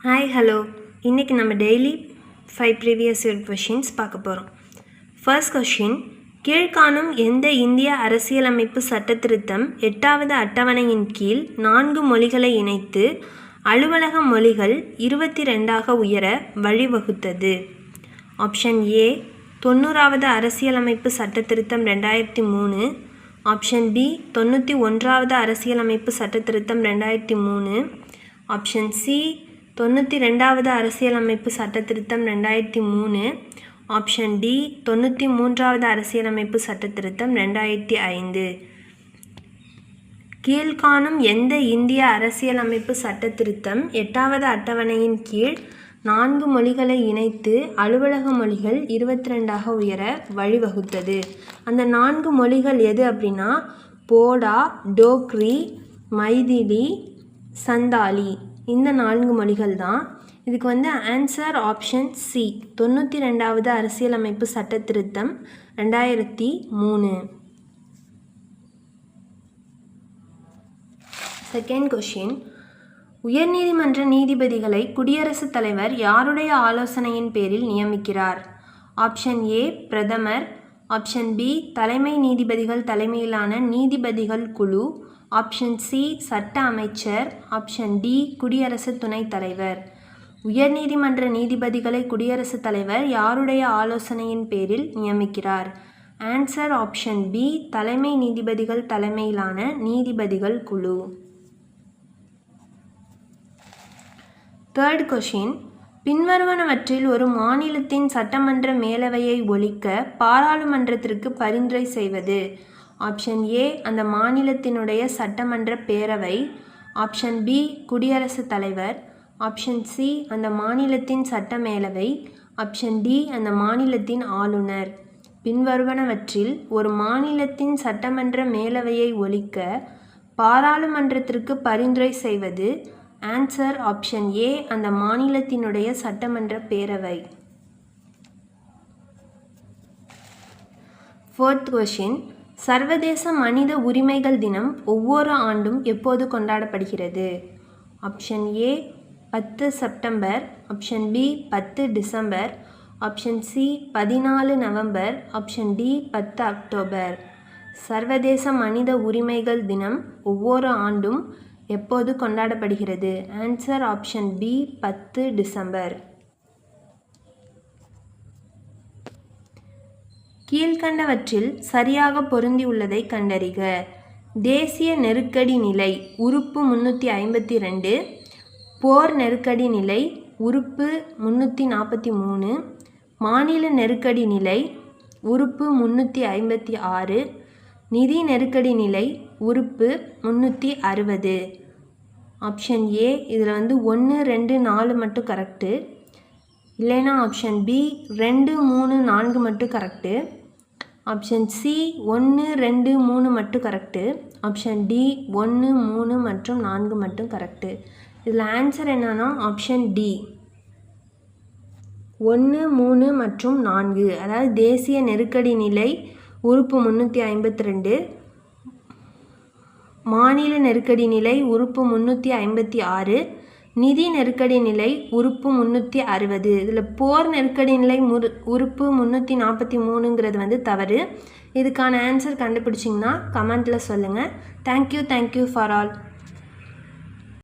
Hi hello இன்றைக்கி நம்ம daily 5 previous year questions பார்க்க போகிறோம். ஃபர்ஸ்ட் கொஷின், கீழ்காணும் எந்த இந்திய அரசியலமைப்பு சட்டத்திருத்தம் 8வது அட்டவணையின் கீழ் 4 மொழிகளை இணைத்து அலுவலக மொழிகள் 22ஆக உயர வழிவகுத்தது? ஆப்ஷன் ஏ 90வது அரசியலமைப்பு சட்டத்திருத்தம் 2003, ஆப்ஷன் பி 91வது அரசியலமைப்பு சட்டத்திருத்தம் 2003, ஆப்ஷன் சி 92வது அரசியலமைப்பு சட்டத்திருத்தம் 2003, ஆப்ஷன் டி 93வது அரசியலமைப்பு சட்டத்திருத்தம் 2005. கீழ்காணும் எந்த இந்திய அரசியலமைப்பு சட்டத்திருத்தம் 8வது அட்டவணையின் கீழ் 4 மொழிகளை இணைத்து அலுவலக மொழிகள் 22ஆக உயர வழிவகுத்தது? அந்த 4 மொழிகள் எது அப்படின்னா போடா, டோக்ரி, மைதிலி, சந்தாலி. இந்த 4 மொழிகள் தான். இதுக்கு ஆன்சர் ஆப்ஷன் சி 92வது அரசியலமைப்பு சட்டத்திருத்தம் 2003. செகண்ட் கொஷின், உயர்நீதிமன்ற நீதிபதிகளை குடியரசுத் தலைவர் யாருடைய ஆலோசனையின் பேரில் நியமிக்கிறார்? ஆப்ஷன் ஏ பிரதமர், ஆப்ஷன் பி தலைமை நீதிபதிகள் தலைமையிலான நீதிபதிகள் குழு, ஆப்ஷன் சி சட்ட அமைச்சர், ஆப்ஷன் டி குடியரசு துணைத் தலைவர். உயர்நீதிமன்ற நீதிபதிகளை குடியரசுத் தலைவர் யாருடைய ஆலோசனையின் பேரில் நியமிக்கிறார்? ஆன்சர் ஆப்ஷன் பி தலைமை நீதிபதிகள் தலைமையிலான நீதிபதிகள் குழு. தேர்ட் கொஷின், பின்வருவனவற்றில் ஒரு மாநிலத்தின் சட்டமன்ற மேலவையை ஒழிக்க பாராளுமன்றத்திற்கு பரிந்துரை செய்வது? ஆப்ஷன் ஏ அந்த மாநிலத்தினுடைய சட்டமன்ற பேரவை, ஆப்ஷன் பி குடியரசுத் தலைவர், ஆப்ஷன் சி அந்த மாநிலத்தின் சட்ட மேலவை, ஆப்ஷன் டி அந்த மாநிலத்தின் ஆளுநர். பின்வருவனவற்றில் ஒரு மாநிலத்தின் சட்டமன்ற மேலவையை ஒழிக்க பாராளுமன்றத்திற்கு பரிந்துரை செய்வது? ஆன்சர் ஆப்ஷன் ஏ அந்த மாநிலத்தினுடைய சட்டமன்ற பேரவை. ஃபோர்த் கொஷின், சர்வதேச மனித உரிமைகள் தினம் ஒவ்வொரு ஆண்டும் எப்போது கொண்டாடப்படுகிறது? Option A 10 September, option B 10 December, option C 14 November, option D 10 October. சர்வதேச மனித உரிமைகள் தினம் ஒவ்வொரு ஆண்டும் எப்போது கொண்டாடப்படுகிறது? Answer option B 10 December. கீழ்கண்டவற்றில் சரியாக பொருந்தியுள்ளதை கண்டறிக. தேசிய நெருக்கடி நிலை உறுப்பு 352, போர் நெருக்கடி நிலை உறுப்பு 343, மாநில நெருக்கடி நிலை உறுப்பு 356, நிதி நெருக்கடி நிலை உறுப்பு 360. ஆப்ஷன் ஏ இதில் 1, 2, 4 மட்டும் கரெக்டு, இல்லைன்னா ஆப்ஷன் பி 2, 3, 4 மட்டும் கரெக்டு, ஆப்ஷன் சி 1, 2, 3 மட்டும் கரெக்டு, ஆப்ஷன் டி 1, 3 மற்றும் 4 மட்டும் கரெக்டு. இதில் ஆன்சர் என்னன்னா ஆப்ஷன் டி 1, 3 மற்றும் 4. அதாவது தேசிய நெருக்கடி நிலை உறுப்பு 352, மாநில நெருக்கடி நிலை உறுப்பு 356, நிதி நெருக்கடி நிலை உறுப்பு 360. இதில் போர் நெருக்கடி நிலை உறுப்பு 343ங்கிறது தவறு. இதுக்கான ஆன்சர் கண்டுபிடிச்சிங்கன்னா கமெண்ட்டில் சொல்லுங்கள். Thank you for all.